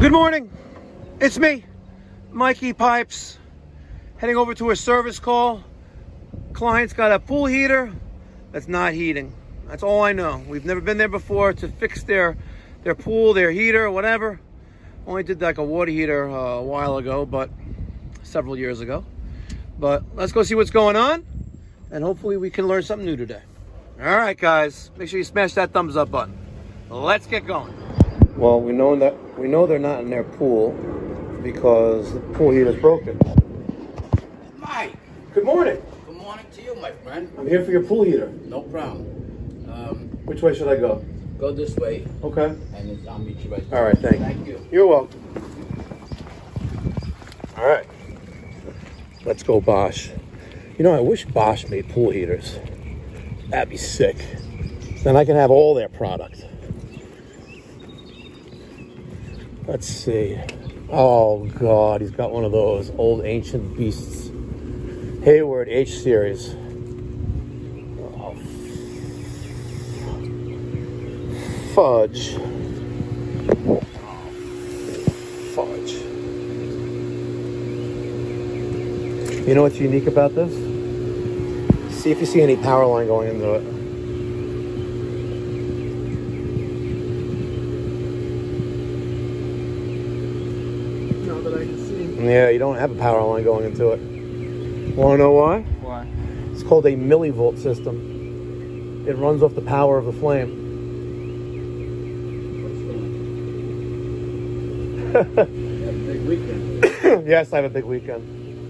Good morning, it's me, Mikey Pipes, heading over to a service call. Client's got a pool heater that's not heating. That's all I know. We've never been there before to fix their pool, their heater, whatever. Only did like a water heater a while ago, but several years ago. But let's go see what's going on, and hopefully we can learn something new today. All right, guys, make sure you smash that thumbs up button. Let's get going. Well, we know they're not in their pool because the pool heater's broken. Mike! Good morning. Good morning to you, my friend. I'm here for your pool heater. No problem. Which way should I go? Go this way. Okay. And I'll meet you right there. All right, Thank you. You're welcome. All right. Let's go Bosch. You know, I wish Bosch made pool heaters. That'd be sick. Then I can have all their product. Let's see. Oh, God, he's got one of those old ancient beasts. Hayward H series. Oh, fudge. Oh, fudge. You know what's unique about this? See if you see any power line going into it. Not that I can see. Yeah, you don't have a power line going into it. Want to know why? Why? It's called a millivolt system. It runs off the power of the flame. What's going on? You have a big weekend. Yes, I have a big weekend.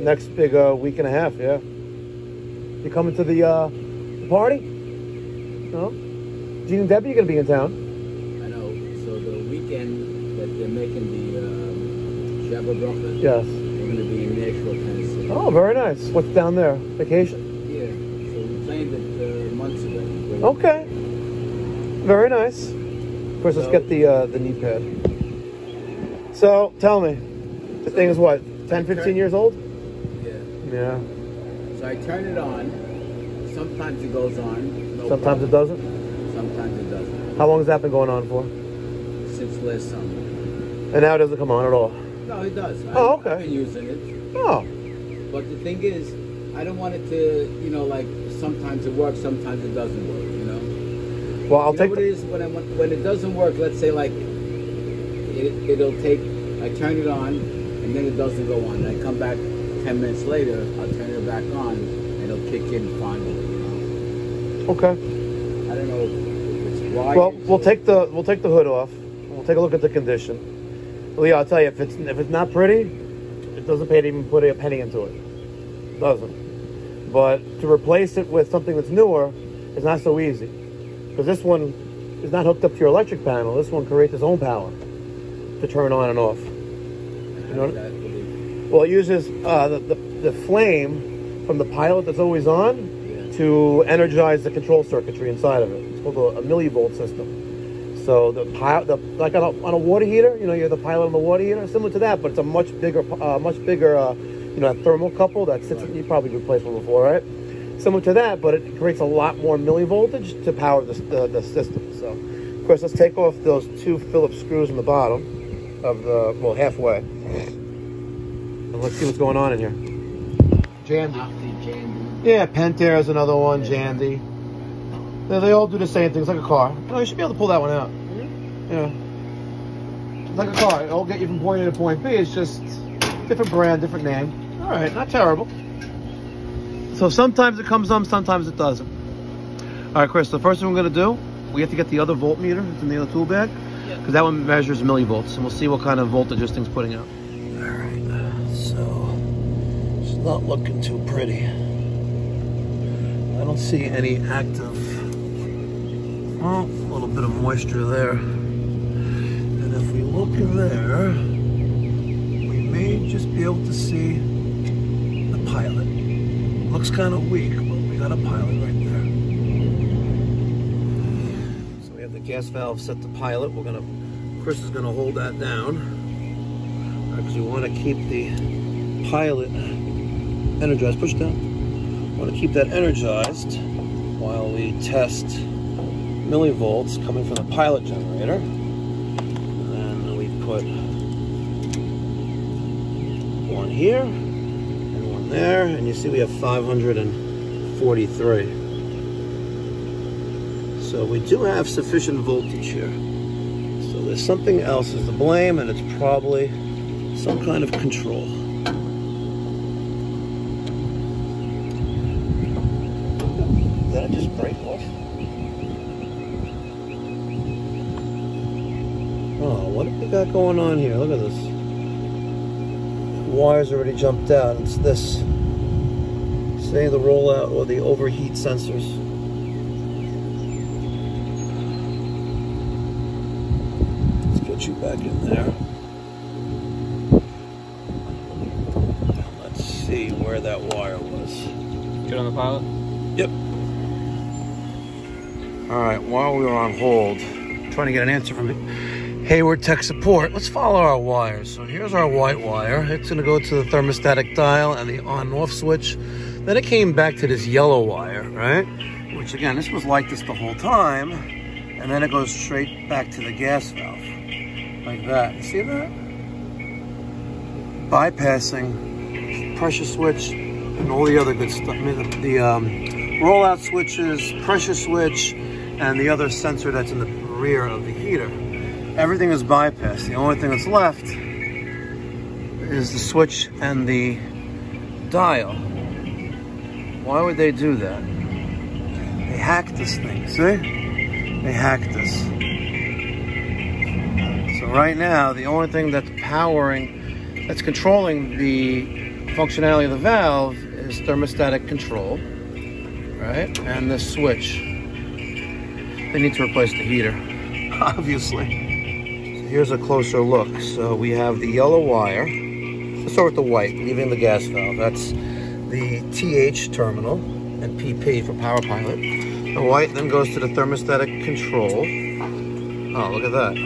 Next big week and a half, yeah. You coming to the party? No? Gene and Debbie are going to be in town. I know. So the weekend that they're making the Shabbat Bracha, Yes. we're going to be in Nashville, Tennessee. Oh, very nice. What's down there? Vacation? Yeah. So we planned it months ago. Okay. Very nice. Of course, let's get the knee pad. So, tell me. The thing is what? 10, 15 years old? Yeah. Yeah. So I turn it on. Sometimes it goes on. Sometimes it doesn't? Sometimes it doesn't. How long has that been going on for? Since last summer. And now it doesn't come on at all? No, it does. Oh, okay. I've been using it. Oh. But the thing is, I don't want it to, you know, like sometimes it works, sometimes it doesn't work, you know? Well, I'll take what it is when it doesn't work, let's say like it'll take, I turn it on and then it doesn't go on. And I come back 10 minutes later, I'll turn it back on and it'll kick in finally, you know? Okay. I don't know if it's why. Well, we'll take the hood off. We'll take a look at the condition. Well, yeah, I'll tell you, if it's not pretty, it doesn't pay to even put a penny into it. It doesn't. But to replace it with something that's newer is not so easy. Because this one is not hooked up to your electric panel. This one creates its own power to turn on and off. You know? Well, it uses the flame from the pilot that's always on to energize the control circuitry inside of it. It's called a millivolt system. So like on a water heater, you know, you're the pilot on the water heater, similar to that, but it's a much bigger, you know, that thermocouple that sits. You probably replaced one before, right? Similar to that, but it creates a lot more millivoltage to power the system. So, of course, let's take off those 2 Phillips screws in the bottom of the, well, halfway, and let's see what's going on in here. Jandy. Yeah, Pentair is another one. Jandy. They all do the same things, like a car. Oh, you should be able to pull that one out. Yeah. Like a car. It'll get you from point A to point B. It's just different brand, different name. All right, not terrible. So sometimes it comes on, sometimes it doesn't. All right, Chris, the first thing we're going to do, we have to get the other voltmeter. It's in the other tool bag. Because that one measures millivolts. And we'll see what kind of voltage this thing's putting out. All right. So it's not looking too pretty. I don't see any active. Oh, a little bit of moisture there. And if we look in there, we may just be able to see the pilot. Looks kind of weak, but we got a pilot right there. So we have the gas valve set to pilot. Chris is gonna hold that down. Because we want to keep the pilot energized. Push down. We want to keep that energized while we test millivolts coming from the pilot generator. And then we put one here and one there, and you see we have 543. So we do have sufficient voltage here. So there's something else is to blame, and it's probably some kind of control. Did I just break off? Oh, what have we got going on here? Look at this. Wires already jumped out. It's this. Say the rollout or the overheat sensors. Let's get you back in there. Let's see where that wire was. Get on the pilot? Yep. All right, while we were on hold, trying to get an answer from Hayward Tech Support, let's follow our wires. So here's our white wire. It's going to go to the thermostatic dial and the on-off switch. Then it came back to this yellow wire, right? Which, again, this was like this the whole time. And then it goes straight back to the gas valve. Like that. You see that? Bypassing pressure switch and all the other good stuff. I mean, the rollout switches, pressure switch, and the other sensor that's in the rear of the heater. Everything is bypassed. The only thing that's left is the switch and the dial. Why would they do that? They hacked this thing, see? They hacked this. So right now, the only thing that's that's controlling the functionality of the valve is thermostatic control, right? And the switch. They need to replace the heater, obviously. Here's a closer look. So we have the yellow wire. Let's start with the white, leaving the gas valve. That's the TH terminal and PP for power pilot. The white then goes to the thermostatic control. Oh, look at that.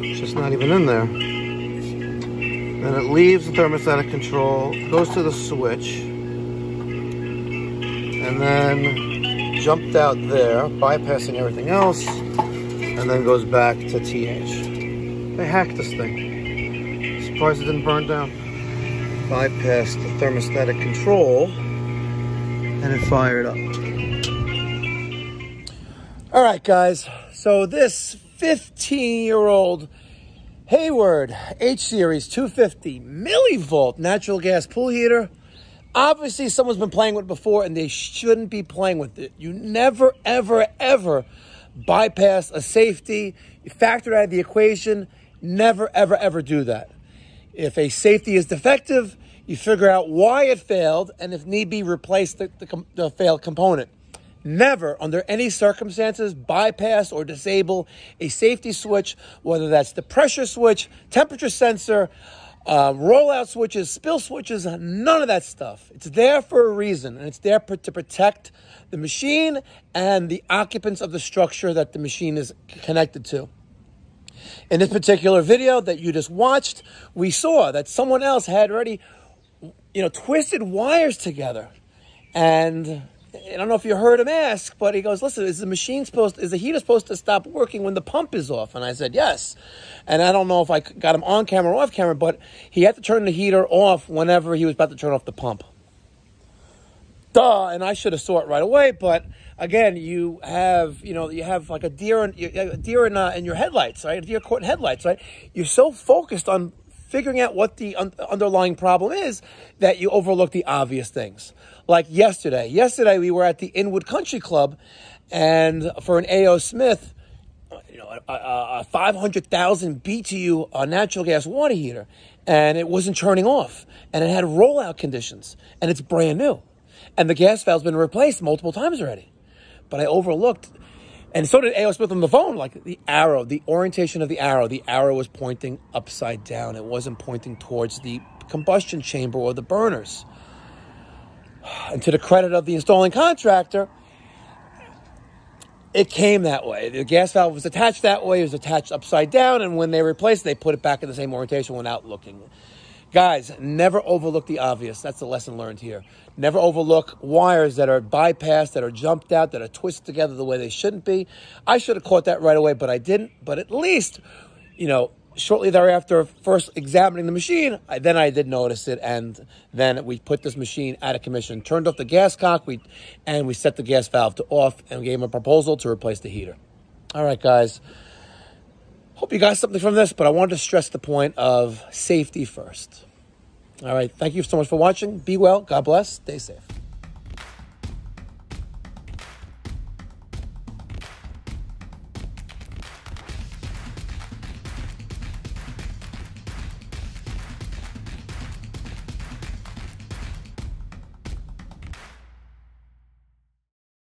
It's just not even in there. Then it leaves the thermostatic control, goes to the switch, and then jumped out there, bypassing everything else, and then goes back to TH. They hacked this thing. Surprised it didn't burn down. Bypassed the thermostatic control, and it fired up. All right, guys. So this 15-year-old Hayward H-Series 250 millivolt natural gas pool heater, obviously, someone's been playing with it before, and they shouldn't be playing with it. You never, ever, ever bypass a safety. You factor it out of the equation. Never, ever, ever do that. If a safety is defective, you figure out why it failed, and if need be, replace the failed component. Never, under any circumstances, bypass or disable a safety switch, whether that's the pressure switch, temperature sensor, rollout switches, spill switches, none of that stuff. It's there for a reason, and it's there to protect the machine and the occupants of the structure that the machine is connected to. In this particular video that you just watched, we saw that someone else had already, twisted wires together. And I don't know if you heard him ask, but he goes, listen, is the heater supposed to stop working when the pump is off? And I said, yes. And I don't know if I got him on camera or off camera, but he had to turn the heater off whenever he was about to turn off the pump. Duh, and I should have saw it right away, but again, you have like a deer in your headlights, right? A deer caught in headlights, right? You're so focused on figuring out what the underlying problem is that you overlook the obvious things. Like yesterday. Yesterday, we were at the Inwood Country Club, and for an A.O. Smith, a 500,000 BTU natural gas water heater, and it wasn't turning off, and it had rollout conditions, and it's brand new. And the gas valve's been replaced multiple times already. But I overlooked, and so did A.O. Smith on the phone, like the arrow, the orientation of the arrow was pointing upside down. It wasn't pointing towards the combustion chamber or the burners. And to the credit of the installing contractor, it came that way. The gas valve was attached that way. It was attached upside down, and when they replaced it, they put it back in the same orientation without looking. Guys, never overlook the obvious. That's the lesson learned here. Never overlook wires that are bypassed, that are jumped out, that are twisted together the way they shouldn't be. I should have caught that right away, but I didn't. But at least, shortly thereafter, first examining the machine, I did notice it, and then we put this machine out of commission, turned off the gas cock, and we set the gas valve to off, and gave him a proposal to replace the heater. All right, guys. Hope you got something from this, but I wanted to stress the point of safety first. All right, thank you so much for watching. Be well. God bless. Stay safe.